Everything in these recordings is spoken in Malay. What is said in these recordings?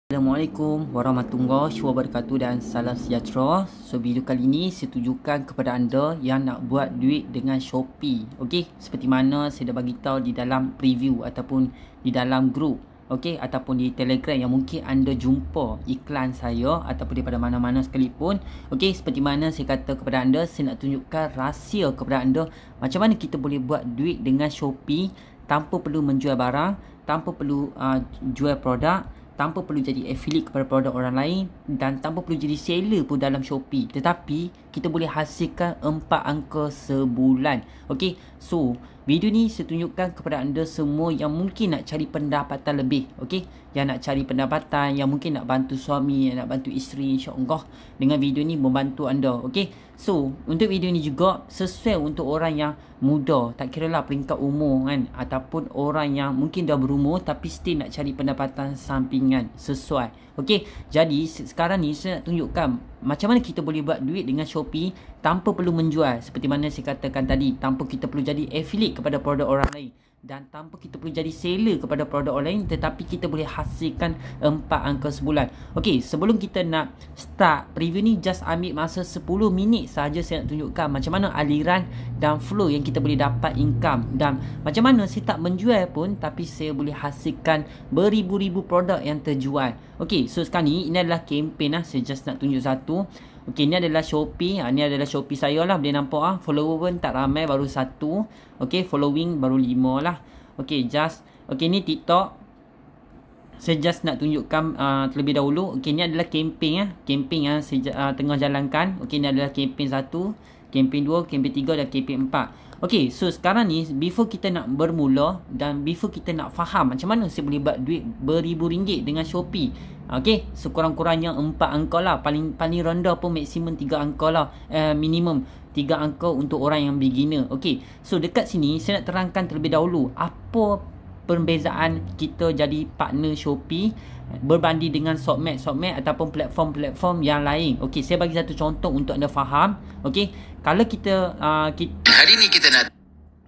Assalamualaikum warahmatullahi wabarakatuh dan salam sejahtera. So video kali ini saya tunjukkan kepada anda yang nak buat duit dengan Shopee. Okey, seperti mana saya dah bagi tahu di dalam preview ataupun di dalam group, okey, ataupun di Telegram yang mungkin anda jumpa iklan saya ataupun daripada mana-mana sekalipun. Okey, seperti mana saya kata kepada anda, saya nak tunjukkan rahsia kepada anda macam mana kita boleh buat duit dengan Shopee tanpa perlu menjual barang, tanpa perlu jual produk, tanpa perlu jadi affiliate kepada produk orang lain dan tanpa perlu jadi seller pun dalam Shopee. Tetapi kita boleh hasilkan 4 angka sebulan. Okey, so video ni saya tunjukkan kepada anda semua yang mungkin nak cari pendapatan lebih. Okey, yang nak cari pendapatan, yang mungkin nak bantu suami, yang nak bantu isteri, insya-Allah dengan video ni membantu anda. Okey, so untuk video ni juga sesuai untuk orang yang muda, tak kira lah peringkat umur kan, ataupun orang yang mungkin dah berumur tapi still nak cari pendapatan sampingan sesuai. Okey, jadi sekarang ni saya nak tunjukkan macam mana kita boleh buat duit dengan Shopee tanpa perlu menjual. Seperti mana saya katakan tadi, tanpa kita perlu jadi affiliate kepada produk orang lain dan tanpa kita perlu jadi seller kepada produk orang lain, tetapi kita boleh hasilkan 4 angka sebulan. Okey, sebelum kita nak start preview ni, just ambil masa 10 minit sahaja saya nak tunjukkan macam mana aliran dan flow yang kita boleh dapat income dan macam mana saya tak menjual pun tapi saya boleh hasilkan beribu-ribu produk yang terjual. Okey, so sekarang ni ini adalah campaign lah. Saya just nak tunjuk satu. Okey, ni adalah Shopee. Ni adalah Shopee saya lah. Boleh nampak follower pun tak ramai, baru 1. Okey, following baru 5 lah. Okey, just okey, ni TikTok. Saya just nak tunjukkan terlebih dahulu. Okey, ni adalah campaign . Campaign yang saya tengah jalankan. Okey, ni adalah campaign 1, campaign 2, campaign 3 dan campaign 4. Okey, so sekarang ni before kita nak bermula dan before kita nak faham macam mana saya boleh buat duit beribu ringgit dengan Shopee. Okey, sekurang-kurangnya 4 angka lah. Paling rendah pun maksimum 3 angka lah. Minimum 3 angka untuk orang yang beginner. Okey, so dekat sini saya nak terangkan terlebih dahulu apa perbezaan kita jadi partner Shopee berbanding dengan Shopmax ataupun platform-platform yang lain. Okey, saya bagi satu contoh untuk anda faham. Okey, kalau kita hari ni kita nak,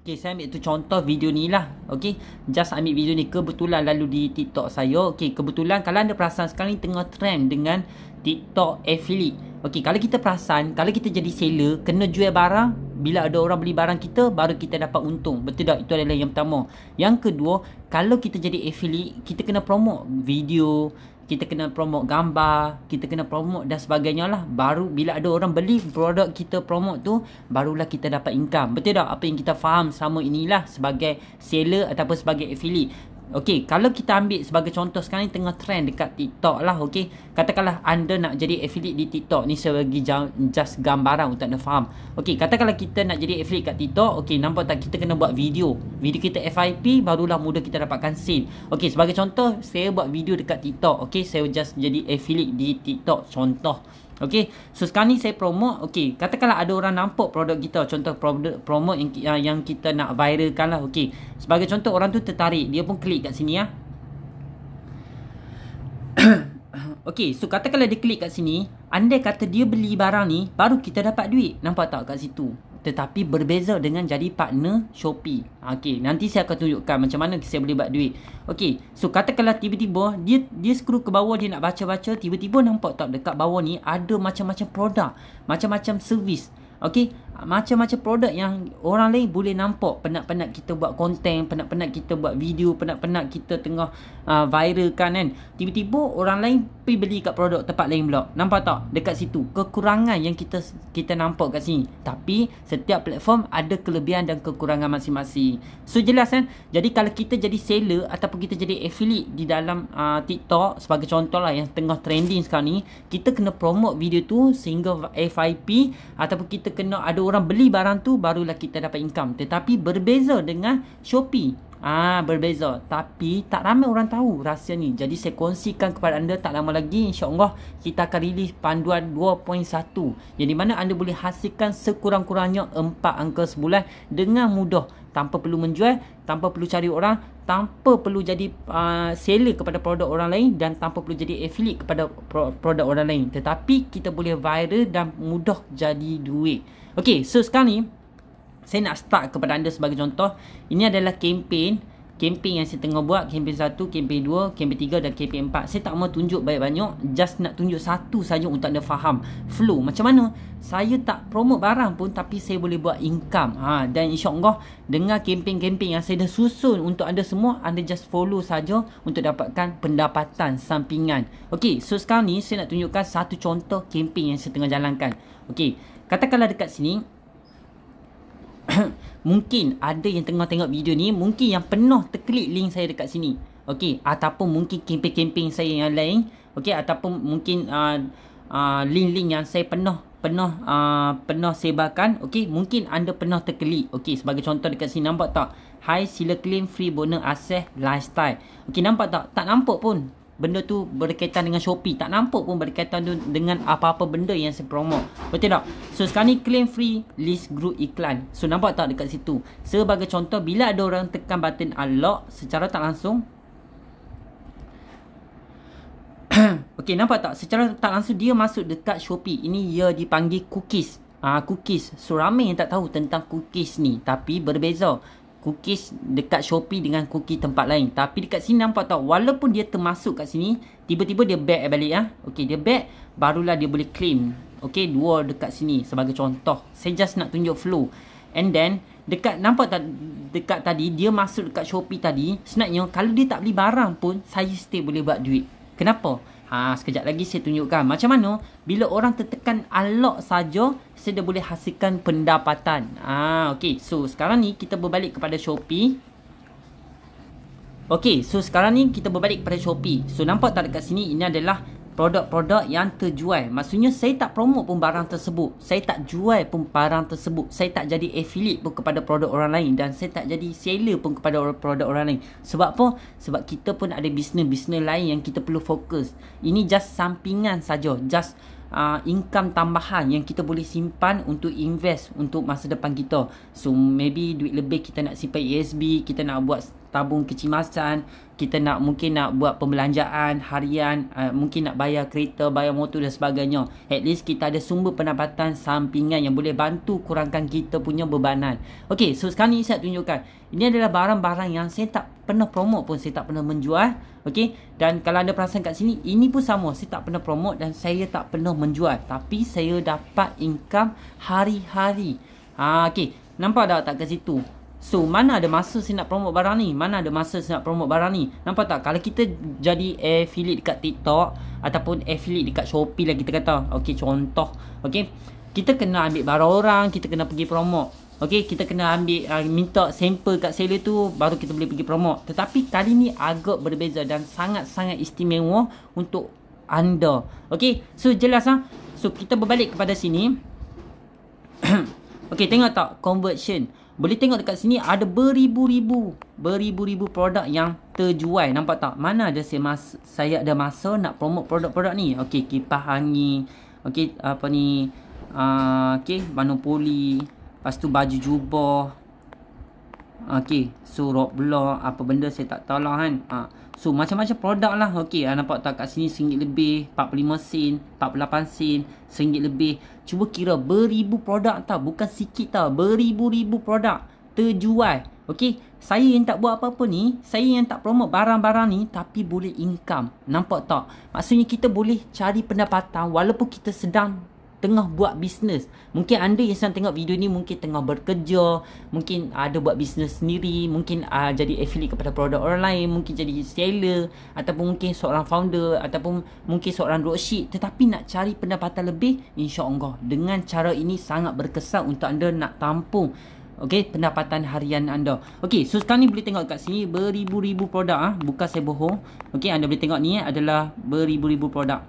okey, saya ambil tu contoh video ni lah. Okey, just ambil video ni kebetulan lalu di TikTok saya. Okey, kebetulan kalau anda perasan sekarang ni tengah trend dengan TikTok affiliate. Okey, kalau kita perasan, kalau kita jadi seller, kena jual barang. Bila ada orang beli barang kita, baru kita dapat untung. Betul tak? Itu adalah yang pertama. Yang kedua, kalau kita jadi affiliate, kita kena promote video, kita kena promote gambar, kita kena promote dan sebagainya lah. Baru bila ada orang beli produk kita promote tu, barulah kita dapat income. Betul tak? Apa yang kita faham sama inilah sebagai seller ataupun sebagai affiliate. Okey, kalau kita ambil sebagai contoh sekarang ni tengah trend dekat TikTok lah. Okey, katakanlah anda nak jadi affiliate di TikTok. Ni saya bagi just gambaran untuk anda faham. Okey, katakanlah kita nak jadi affiliate kat TikTok. Okey, nampak tak, kita kena buat video. Video kita FYP, barulah mudah kita dapatkan sale. Okey, sebagai contoh saya buat video dekat TikTok. Okey, saya just jadi affiliate di TikTok contoh. Okey, so sekarang ni saya promote. Okey, katakanlah ada orang nampak produk kita, contoh produk promote yang kita nak viralkan lah. Okey, sebagai contoh orang tu tertarik, dia pun klik kat sini ya. Okey, so katakanlah dia klik kat sini, andai kata dia beli barang ni, baru kita dapat duit. Nampak tak kat situ? Tetapi berbeza dengan jadi partner Shopee. Okey, nanti saya akan tunjukkan macam mana saya boleh buat duit. Okey, so katakanlah tiba-tiba dia scroll ke bawah, dia nak baca-baca, tiba-tiba nampak tak dekat bawah ni ada macam-macam produk, macam-macam servis. Okey, macam-macam produk yang orang lain boleh nampak. Penat-penat kita buat konten, penat-penat kita buat video, penat-penat kita tengah viral kan. Tiba-tiba orang lain pergi beli kat produk tempat lain pula. Nampak tak? Dekat situ kekurangan yang kita nampak kat sini. Tapi setiap platform ada kelebihan dan kekurangan masing-masing. So jelas kan? Jadi kalau kita jadi seller ataupun kita jadi affiliate di dalam TikTok sebagai contoh lah yang tengah trending sekarang ni, kita kena promote video tu sehingga FYP ataupun kita kena ada orang beli barang tu, barulah kita dapat income. Tetapi berbeza dengan Shopee. Berbeza. Tapi tak ramai orang tahu rahsia ni. Jadi saya kongsikan kepada anda tak lama lagi. InsyaAllah kita akan rilis panduan 2.1 yang di mana anda boleh hasilkan sekurang-kurangnya 4 angka sebulan dengan mudah. Tanpa perlu menjual, tanpa perlu cari orang, tanpa perlu jadi seller kepada produk orang lain dan tanpa perlu jadi affiliate kepada produk orang lain. Tetapi kita boleh viral dan mudah jadi duit. Okey, so sekarang ni saya nak start kepada anda sebagai contoh. Ini adalah campaign kempen yang saya tengah buat, kempen 1, kempen 2, kempen 3 dan kempen 4. Saya tak mau tunjuk banyak-banyak, just nak tunjuk satu saja untuk anda faham flow macam mana. Saya tak promote barang pun tapi saya boleh buat income. Dan insya-Allah dengan kempen-kempen yang saya dah susun untuk anda semua, anda just follow saja untuk dapatkan pendapatan sampingan. Okey, so sekarang ni saya nak tunjukkan satu contoh kempen yang saya tengah jalankan. Okey, katakanlah dekat sini mungkin ada yang tengah tengok video ni, mungkin yang pernah terklik link saya dekat sini. Okey, ataupun mungkin kempen-kempen saya yang lain, okey, ataupun mungkin link-link yang saya pernah sebarkan. Okey, mungkin anda pernah terklik. Okey, sebagai contoh dekat sini, nampak tak? Hai, sila claim free bonus Aceh lifestyle. Okey, nampak tak? Tak nampak pun benda tu berkaitan dengan Shopee. Tak nampak pun berkaitan dengan apa-apa benda yang saya promote. Betul tak? So sekarang ni claim free list group iklan. So nampak tak dekat situ? Sebagai contoh, bila ada orang tekan button unlock secara tak langsung, okey, nampak tak? Secara tak langsung dia masuk dekat Shopee. Ini ia dipanggil cookies. Cookies. So ramai yang tak tahu tentang cookies ni, tapi berbeza cookies dekat Shopee dengan cookie tempat lain. Tapi dekat sini nampak tak, walaupun dia termasuk kat sini, tiba-tiba dia back balik. Okey, dia back, barulah dia boleh claim. Okey, 2 dekat sini sebagai contoh. Saya just nak tunjuk flow. And then dekat, nampak tak dekat tadi dia masuk dekat Shopee tadi, sebenarnya kalau dia tak beli barang pun saya still boleh buat duit. Kenapa? Sekejap lagi saya tunjukkan macam mana bila orang tertekan unlock saja saya dah boleh hasilkan pendapatan. Okey, so sekarang ni kita berbalik kepada Shopee. Okey, so sekarang ni kita berbalik kepada Shopee. So nampak tak dekat sini, ini adalah produk-produk yang terjual. Maksudnya saya tak promote pun barang tersebut, saya tak jual pun barang tersebut, saya tak jadi affiliate pun kepada produk orang lain, dan saya tak jadi seller pun kepada produk orang lain. Sebab apa? Sebab kita pun ada bisnes lain yang kita perlu fokus. Ini just sampingan saja, just income tambahan yang kita boleh simpan untuk invest untuk masa depan kita. So maybe duit lebih kita nak simpan ESB, kita nak buat tabung kecimasan, kita mungkin nak buat pembelanjaan harian, mungkin nak bayar kereta, bayar motor dan sebagainya. At least kita ada sumber pendapatan sampingan yang boleh bantu kurangkan kita punya bebanan. Okey, so sekarang ni saya tunjukkan. Ini adalah barang-barang yang saya tak pernah promote pun, saya tak pernah menjual. Okey, dan kalau anda perasan kat sini, ini pun sama, saya tak pernah promote dan saya tak pernah menjual, tapi saya dapat income hari-hari. Okey, nampak tak kat situ? So mana ada masa saya nak promote barang ni, mana ada masa saya nak promote barang ni. Nampak tak? Kalau kita jadi affiliate dekat TikTok ataupun affiliate dekat Shopee lah kita kata, okey, contoh, okey, kita kena ambil barang orang, kita kena pergi promote. Okey, kita kena ambil minta sampel kat seller tu, baru kita boleh pergi promote. Tetapi kali ni agak berbeza dan sangat-sangat istimewa untuk anda. Okey, so jelas So kita berbalik kepada sini. Okey, tengok tak conversion. Boleh tengok dekat sini ada beribu-ribu produk yang terjual. Nampak tak? Mana ada saya ada masa nak promote produk-produk ni. Okey, kipas angin. Okey, apa ni? Okey, monopoli. Lepas tu baju jubah. Okey, so rock block, apa benda saya tak tahu lah kan. So macam-macam produk lah. Okey, nampak tak kat sini RM1 lebih, 45 sen, 48 sen, RM1 lebih. Cuba kira beribu produk tau, bukan sikit tau. Beribu-ribu produk terjual. Okey, saya yang tak buat apa-apa ni, saya yang tak promote barang-barang ni, tapi boleh income. Nampak tak? Maksudnya kita boleh cari pendapatan walaupun kita sedang tengah buat bisnes. Mungkin anda yang sedang tengok video ni mungkin tengah bekerja, mungkin ada buat bisnes sendiri, mungkin jadi affiliate kepada produk orang lain, mungkin jadi seller, ataupun mungkin seorang founder, ataupun mungkin seorang dropship, tetapi nak cari pendapatan lebih, insya-Allah dengan cara ini sangat berkesan untuk anda nak tampung pendapatan harian anda. Okey, so sekarang ni boleh tengok kat sini beribu-ribu produk, bukan saya bohong. Okey, anda boleh tengok ni adalah beribu-ribu produk.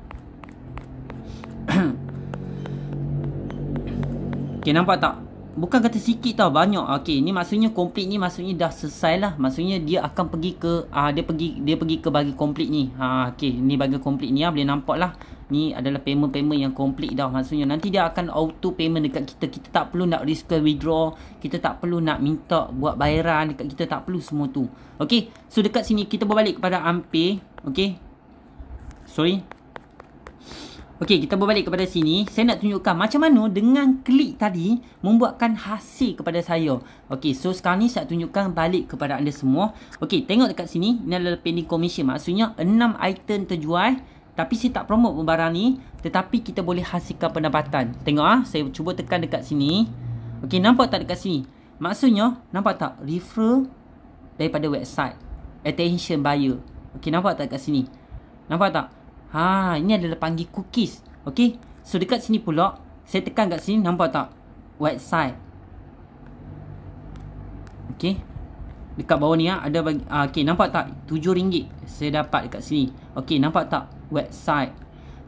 Okey, nampak tak? Bukan kata sikit tau, banyak. Okey, ni maksudnya komplit ni maksudnya dah selesai lah. Maksudnya dia akan pergi ke dia pergi ke bagi komplit ni. Okey, ni bagi komplit ni boleh nampak lah. Ni adalah payment yang komplit dah. Maksudnya nanti dia akan auto payment dekat kita. Kita tak perlu nak risk withdraw, kita tak perlu nak minta buat bayaran dekat kita, tak perlu semua tu. Okey, so dekat sini kita berbalik kepada Ampay. Okey, sorry. Okey, kita berbalik kepada sini. Saya nak tunjukkan macam mana dengan klik tadi membuatkan hasil kepada saya. Okey, so sekarang ni saya tunjukkan balik kepada anda semua. Okey, tengok dekat sini. Ini adalah pending commission. Maksudnya 6 item terjual. Tapi saya tak promote pun barang ni. Tetapi kita boleh hasilkan pendapatan. Tengok saya cuba tekan dekat sini. Okey, nampak tak dekat sini? Maksudnya, nampak tak? Referral daripada website. Attention buyer. Okey, nampak tak dekat sini? Nampak tak? Ini adalah panggil cookies. Okey. So dekat sini pula, saya tekan kat sini, nampak tak? Website. Okey. Dekat bawah ni ada bagi okey, nampak tak? RM7 saya dapat dekat sini. Okey, nampak tak? Website.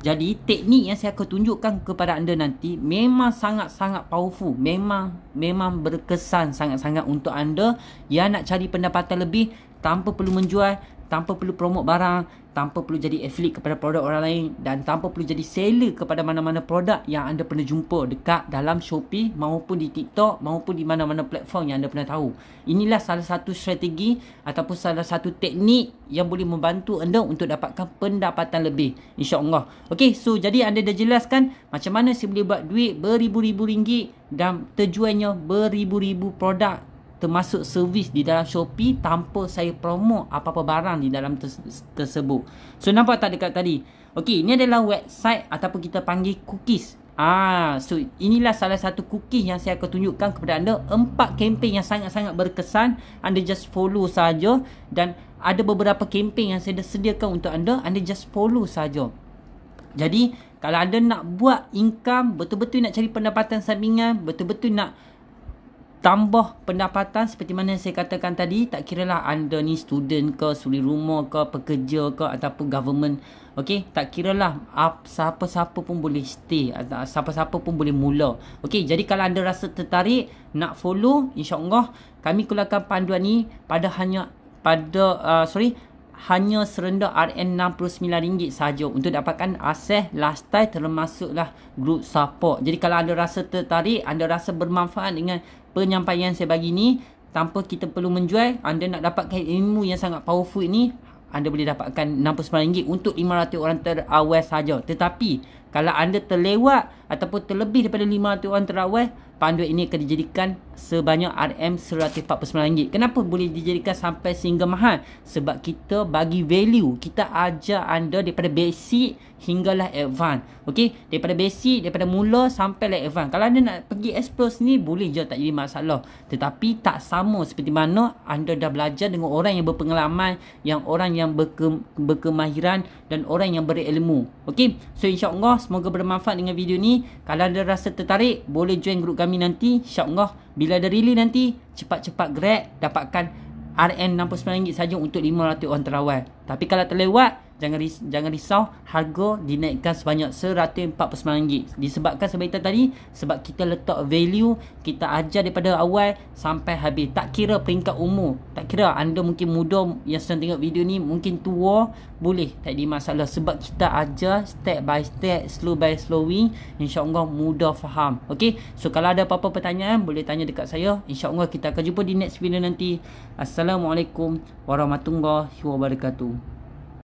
Jadi teknik yang saya akan tunjukkan kepada anda nanti memang sangat-sangat powerful. Memang berkesan sangat-sangat untuk anda yang nak cari pendapatan lebih tanpa perlu menjual, tanpa perlu promote barang, tanpa perlu jadi affiliate kepada produk orang lain, dan tanpa perlu jadi seller kepada mana-mana produk yang anda pernah jumpa dekat dalam Shopee maupun di TikTok maupun di mana-mana platform yang anda pernah tahu. Inilah salah satu strategi ataupun salah satu teknik yang boleh membantu anda untuk dapatkan pendapatan lebih, insya-Allah. Okey, so jadi anda dah jelaskan macam mana saya boleh buat duit beribu-ribu ringgit dan terjualnya beribu-ribu produk termasuk servis di dalam Shopee tanpa saya promote apa-apa barang di dalam tersebut. So nampak tak dekat tadi? Okey, ini adalah website ataupun kita panggil cookies. So inilah salah satu cookies yang saya akan tunjukkan kepada anda. 4 kempen yang sangat-sangat berkesan. Anda just follow saja, dan ada beberapa kempen yang saya dah sediakan untuk anda. Anda just follow saja. Jadi kalau anda nak buat income, betul-betul nak cari pendapatan sampingan, betul-betul nak tambah pendapatan seperti mana saya katakan tadi, tak kiralah anda ni student ke, suri rumah ke, pekerja ke ataupun government. Okey, tak kiralah siapa-siapa pun boleh stay, siapa-siapa pun boleh mula. Okey, jadi kalau anda rasa tertarik nak follow, insya-Allah kami keluarkan panduan ni hanya serendah RM69 saja untuk dapatkan akses lifestyle termasuklah group support. Jadi kalau anda rasa tertarik, anda rasa bermanfaat dengan penyampaian saya bagi ni, tanpa kita perlu menjual, anda nak dapatkan ilmu yang sangat powerful ini, anda boleh dapatkan RM69 untuk 500 orang terawal saja. Tetapi kalau anda terlewat ataupun terlebih daripada 500 orang terawal, panduan ini akan dijadikan sebanyak RM149. Kenapa boleh dijadikan sampai sehingga mahal? Sebab kita bagi value. Kita ajar anda daripada basic hinggalah advance. Okey, daripada basic, daripada mula sampailah advance. Kalau anda nak pergi explore sini, boleh je, tak jadi masalah. Tetapi tak sama seperti mana anda dah belajar dengan orang yang berpengalaman, orang yang berkemahiran dan orang yang berilmu. Okey, so insya-Allah semoga bermanfaat dengan video ni. Kalau anda rasa tertarik, boleh join grup kami nanti. InsyaAllah bila ada release nanti, cepat-cepat grab dapatkan RM69 saja untuk 500 orang terawal. Tapi kalau terlewat, jangan risau, harga dinaikkan sebanyak RM149. Disebabkan sebaik tadi, sebab kita letak value, kita ajar daripada awal sampai habis. Tak kira peringkat umur, tak kira anda mungkin muda yang sedang tengok video ni, mungkin tua, boleh, tak ada masalah. Sebab kita ajar step by step, slow by slowing, insya-Allah mudah faham. Okey, so kalau ada apa-apa pertanyaan, boleh tanya dekat saya. InsyaAllah kita akan jumpa di next video nanti. Assalamualaikum warahmatullahi wabarakatuh.